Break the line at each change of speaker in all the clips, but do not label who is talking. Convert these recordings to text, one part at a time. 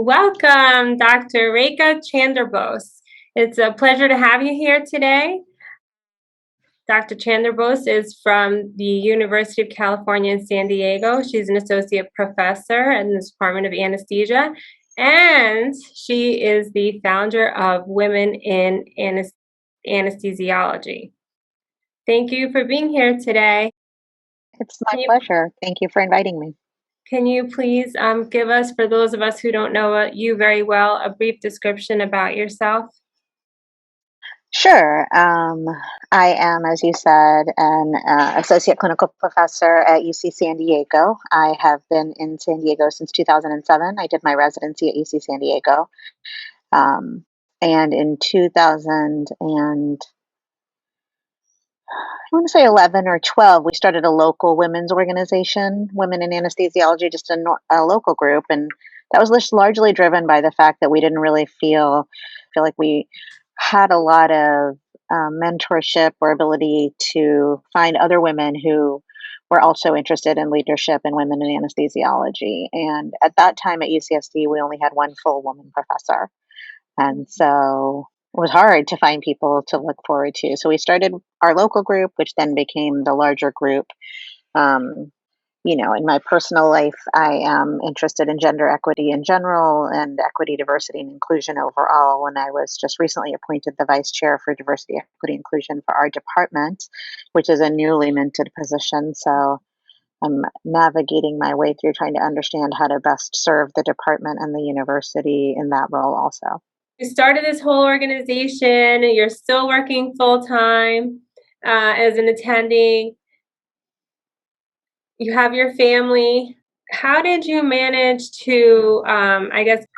Welcome, Dr. Rekha Chandrabose. It's a pleasure to have you here today. Dr. Chandrabose is from the University of California in San Diego. She's an associate professor in the Department of Anesthesia, and she is the founder of Women in Anesthesiology. Thank you for being here today.
It's my pleasure. Thank you for inviting me.
Can you please give us, for those of us who don't know you very well, a brief description about yourself?
Sure. I am, as you said, an associate clinical professor at UC San Diego. I have been in San Diego since 2007. I did my residency at UC San Diego. And in 2000 and I want to say 11 or 12, we started a local women's organization, Women in Anesthesiology, just a local group. And that was largely driven by the fact that we didn't really feel like we had a lot of mentorship or ability to find other women who were also interested in leadership and women in anesthesiology. And at that time at UCSD, we only had one full woman professor. And so it was hard to find people to look forward to. So we started our local group, which then became the larger group. Um, in my personal life, I am interested in gender equity in general and equity, diversity, and inclusion overall. And I was just recently appointed the vice chair for diversity, equity, inclusion for our department, which is a newly minted position. So I'm navigating my way through trying to understand how to best serve the department and the university in that role also.
You started this whole organization, you're still working full time as an attending. You have your family. How did you manage to,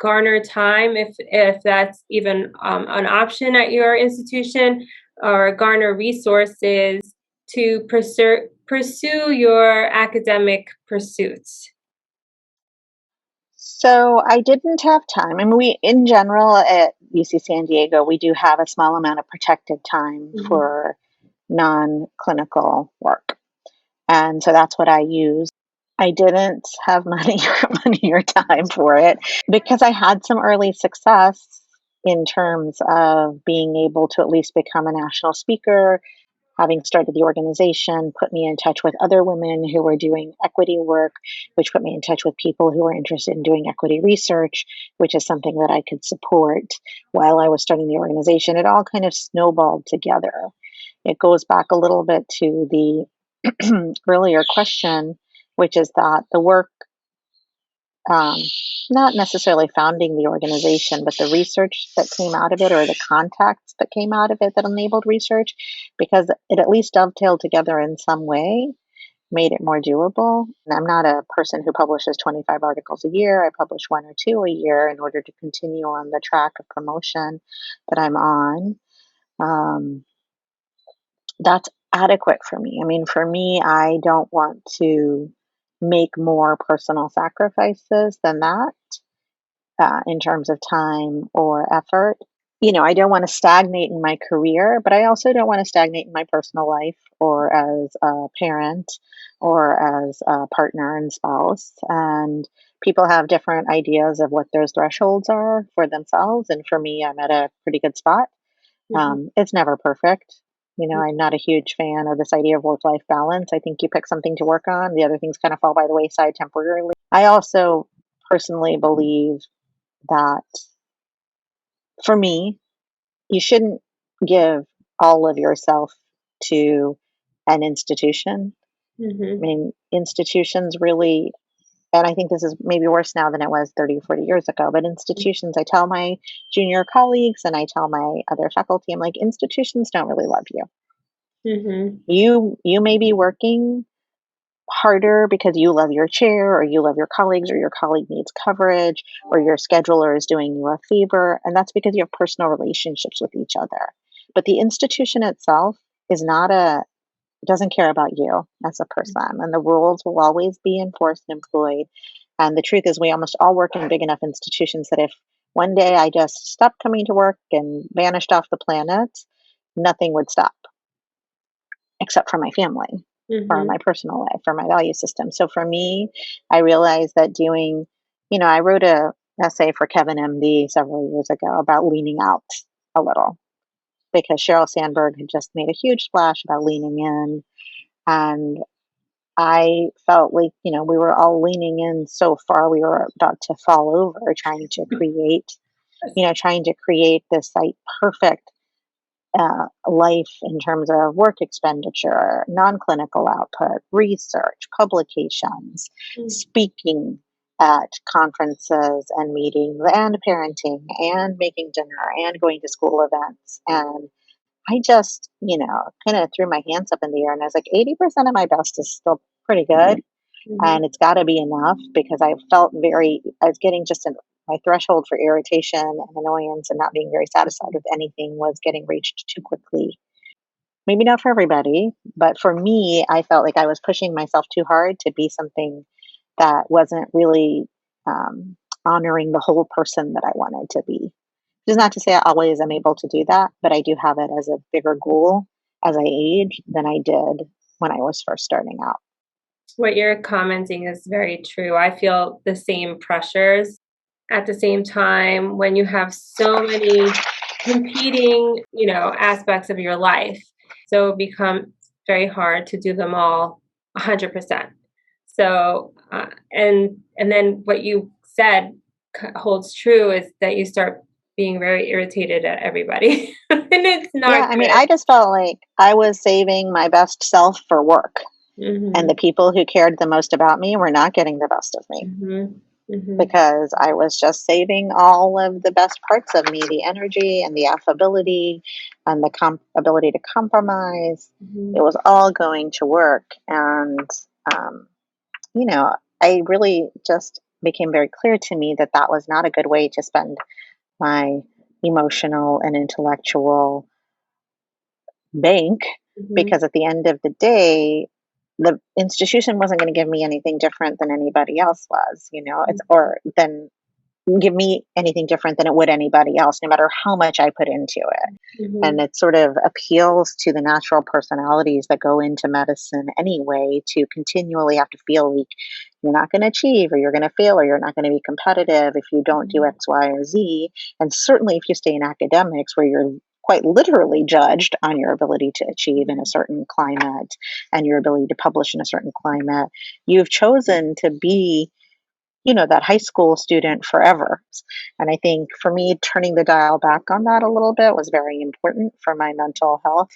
garner time, if that's even an option at your institution, or garner resources to pursue your academic pursuits?
So I didn't have time. I mean, we, in general, at UC San Diego, we do have a small amount of protected time for non-clinical work. And so that's what I use. I didn't have money or time for it because I had some early success in terms of being able to at least become a national speaker. Having started the organization put me in touch with other women who were doing equity work, which put me in touch with people who were interested in doing equity research, which is something that I could support while I was starting the organization. It all kind of snowballed together. It goes back a little bit to the earlier question, which is that the work, not necessarily founding the organization, but the research that came out of it, or the contacts that came out of it that enabled research, because it at least dovetailed together in some way, made it more doable. And I'm not a person who publishes 25 articles a year. I publish one or two a year in order to continue on the track of promotion that I'm on. That's adequate for me. I mean, for me, I don't want to make more personal sacrifices than that in terms of time or effort. I don't want to stagnate in my career, but I also don't want to stagnate in my personal life or as a parent or as a partner and spouse. And people have different ideas of what those thresholds are for themselves. And for me, I'm at a pretty good spot. It's never perfect. I'm not a huge fan of this idea of work-life balance. I think you pick something to work on, the other things kind of fall by the wayside temporarily. I also personally believe that for me, you shouldn't give all of yourself to an institution. I mean, institutions really, and I think this is maybe worse now than it was 30 or 40 years ago, but institutions, I tell my junior colleagues and I tell my other faculty, I'm like, institutions don't really love you. You may be working harder because you love your chair or you love your colleagues or your colleague needs coverage or your scheduler is doing you a favor, and that's because you have personal relationships with each other. But the institution itself is not doesn't care about you as a person, and the rules will always be enforced and employed. And the truth is, we almost all work in big enough institutions that if one day I just stopped coming to work and vanished off the planet, nothing would stop except for my family or my personal life or my value system. So for me, I realized that I wrote essay for Kevin MD several years ago about leaning out a little, because Sheryl Sandberg had just made a huge splash about leaning in. And I felt like, we were all leaning in so far, we were about to fall over, trying to create this like perfect life in terms of work expenditure, non-clinical output, research, publications, speaking at conferences and meetings, and parenting, and making dinner, and going to school events. And I just, kind of threw my hands up in the air, and I was like, 80% of my best is still pretty good. And it's got to be enough, because I was getting my threshold for irritation and annoyance and not being very satisfied with anything was getting reached too quickly. Maybe not for everybody, but for me, I felt like I was pushing myself too hard to be something that wasn't really honoring the whole person that I wanted to be. Which is not to say I always am able to do that, but I do have it as a bigger goal as I age than I did when I was first starting out.
What you're commenting is very true. I feel the same pressures. At the same time, when you have so many competing, aspects of your life, so it becomes very hard to do them all 100%. So, and then what you said holds true, is that you start being very irritated at everybody, and it's not
Yeah, I mean,
good.
I just felt like I was saving my best self for work, and the
Mhm.
people who cared the most about me were not getting the best of me,
Mhm. Mhm.
because I was just saving all of the best parts of me, the energy and the affability and the ability to compromise. It
Mhm.
was all going to work. And, um, I really just became very clear to me that that was not a good way to spend my emotional and intellectual bank,
Mhm.
because at the end of the day, the institution wasn't going to give me anything different than anybody else was, or than give me anything different than it would anybody else, no matter how much I put into it. And
Mhm.
it sort of appeals to the natural personalities that go into medicine anyway, to continually have to feel like you're not going to achieve, or you're going to fail, or you're not going to be competitive if you don't do
Mhm.
X, Y, or Z. And certainly if you stay in academics, where you're quite literally judged on your ability to achieve in a
Mhm.
certain climate and your ability to publish in a certain climate, you've chosen to be, that high school student forever. And I think for me, turning the dial back on that a little bit was very important for my mental health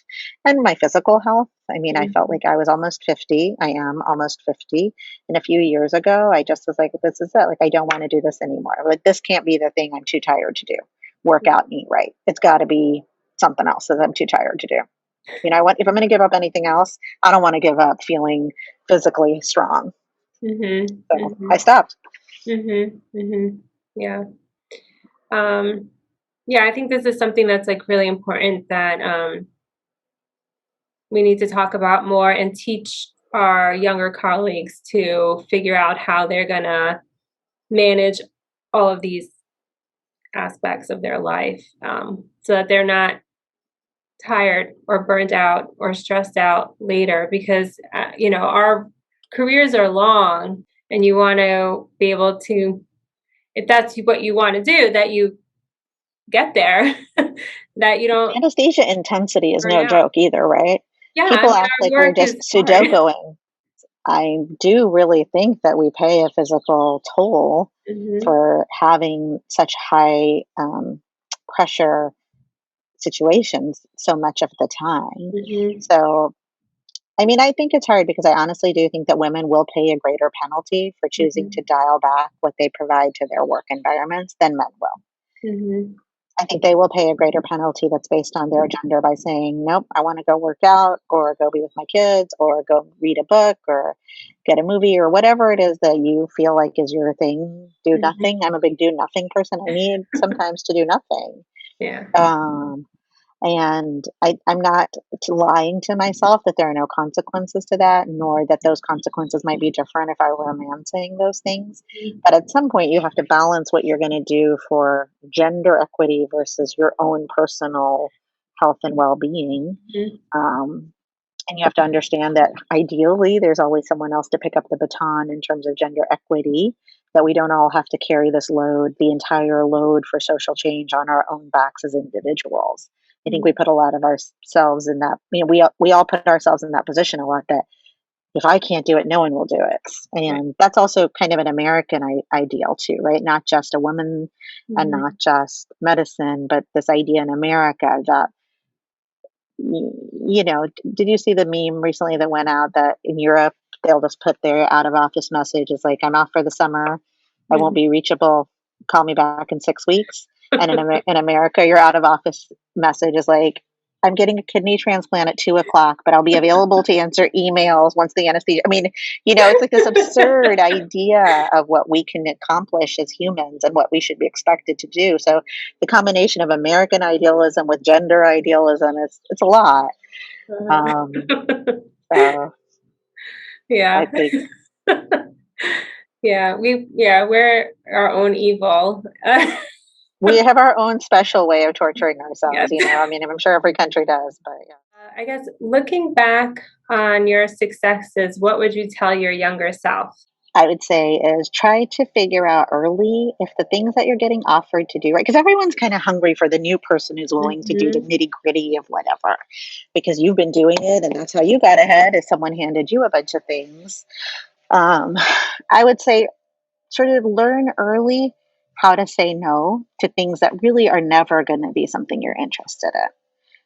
and my physical health. I mean, I felt
Mhm.
like I was almost 50. I am almost 50. And a few years ago, I just was like, this is it. Like, I don't want to do this anymore. Like, this can't be the thing I'm too tired to do. Work out and eat right. It's got to be something else that I'm too tired to do. If I'm going to give up anything else, I don't want to give up feeling physically strong.
Mhm.
So I
Mhm.
stopped.
Mhm. Mhm. Yeah. Um, yeah, I think this is something that's like really important, that we need to talk about more and teach our younger colleagues to figure out how they're gonna manage all of these aspects of their life, so that they're not tired or burnt out or stressed out later, because our careers are long, and you want to be able to, if that's what you want to do, that you get there, that you don't
Anesthesia intensity is
burn
no
out.
joke either, right?
Yeah, I
People
mean,
act
our
like we're
work
just
is hard.
Sudokuing. I do really think that we pay a physical toll
Mhm.
for having such high pressure situations so much of the time.
Mhm.
So, I mean, I think it's hard, because I honestly do think that women will pay a greater penalty for choosing to
Mhm.
dial back what they provide to their work environments than men will.
Mhm.
I think they will pay a greater penalty that's based on their gender, by saying, nope, I want to go work out, or go be with my kids, or go read a book, or get a movie, or whatever it is that you feel like is your thing. Do
Mhm.
nothing. I'm a big do nothing person. I need sometimes to do nothing.
Yeah.
Um, and I'm not lying to myself that there are no consequences to that, nor that those consequences might be different if I were a man saying those things.
Mhm.
But at some point, you have to balance what you're going to do for gender equity versus your own personal health and well being.
Mhm.
Um, and you have to understand that ideally, there's always someone else to pick up the baton in terms of gender equity. that we don't all have to carry this load, the entire load for social change on our own backs as individuals. I think we put a lot of ourselves in that, we all put ourselves in that position a lot, that if I can't do it, no one will do it. And that's also kind of an American ideal too, right? Not just a woman and not just medicine, but this idea in America that, did you see the meme recently that went out that in Europe, they'll just put their out of office message is like, I'm off for the summer. I won't be reachable. Call me back in 6 weeks. And in America, your out of office message is like, I'm getting a kidney transplant at 2:00, but I'll be available to answer emails once the anesthesia. I mean, it's like this absurd idea of what we can accomplish as humans and what we should be expected to do. So the combination of American idealism with gender idealism it's a lot. So
Yeah.
I think
We're our own evil.
we have our own special way of torturing
Yes.
ourselves. I mean, I'm sure every country does, but yeah.
I guess looking back on your successes, what would you tell your younger self?
I would say is try to figure out early if the things that you're getting offered to do, right? Because everyone's kind of hungry for the new person who's willing to do the nitty gritty of whatever, because you've been doing it and that's how you got ahead, if someone handed you a bunch of things. I would say sort of learn early how to say no to things that really are never going to be something you're interested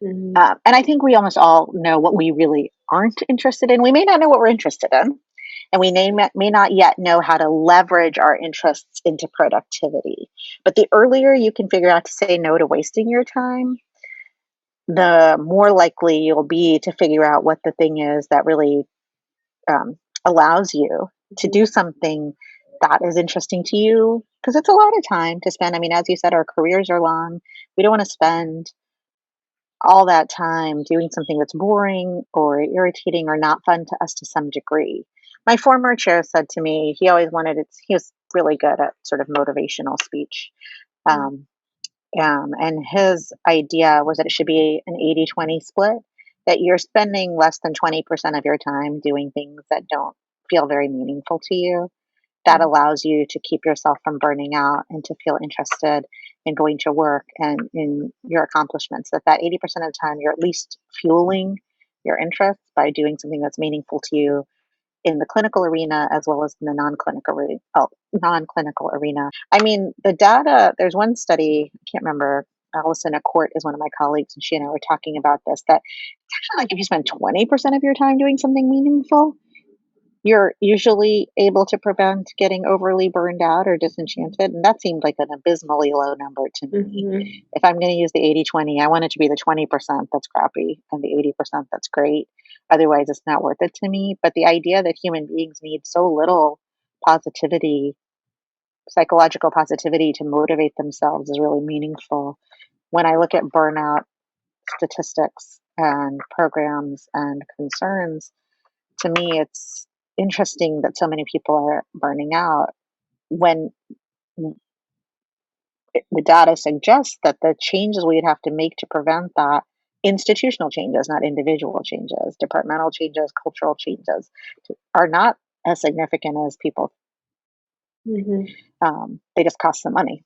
in. And I think we almost all know what we really aren't interested in. We may not know what we're interested in, and we may not yet know how to leverage our interests into productivity. But the earlier you can figure out to say no to wasting your time, the more likely you'll be to figure out what the thing is that really allows you to do something that is interesting to you. Because it's a lot of time to spend. I mean, as you said, our careers are long. We don't want to spend all that time doing something that's boring or irritating or not fun to us to some degree. My former chair said to me, he was really good at sort of motivational speech. And his idea was that it should be an 80-20 split, that you're spending less than 20% of your time doing things that don't feel very meaningful to you. That allows you to keep yourself from burning out and to feel interested in going to work and in your accomplishments. That 80% of the time you're at least fueling your interests by doing something that's meaningful to you in the clinical arena as well as in the non-clinical arena. I mean, the data, there's one study, I can't remember, Allison Accord is one of my colleagues, and she and I were talking about this, that it's actually like if you spend 20% of your time doing something meaningful, you're usually able to prevent getting overly burned out or disenchanted. And that seemed like an abysmally low number to me. If I'm going to use the 80-20, I want it to be the 20% that's crappy and the 80% that's great. Otherwise, it's not worth it to me. But the idea that human beings need so little positivity, psychological positivity to motivate themselves is really meaningful. When I look at burnout statistics and programs and concerns, to me, it's interesting that so many people are burning out when the data suggests that the changes we'd have to make to prevent that, institutional changes, not individual changes, departmental changes, cultural changes, are not as significant as people. They just cost some money.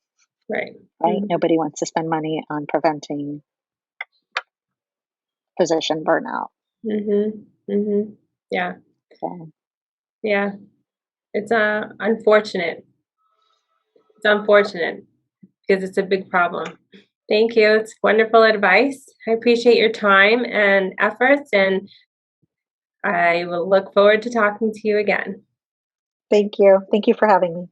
Right.
Nobody wants to spend money on preventing physician burnout.
Yeah.
So.
Yeah. It's unfortunate. It's unfortunate because it's a big problem. Thank you. It's wonderful advice. I appreciate your time and efforts, and I will look forward to talking to you again.
Thank you. Thank you for having me.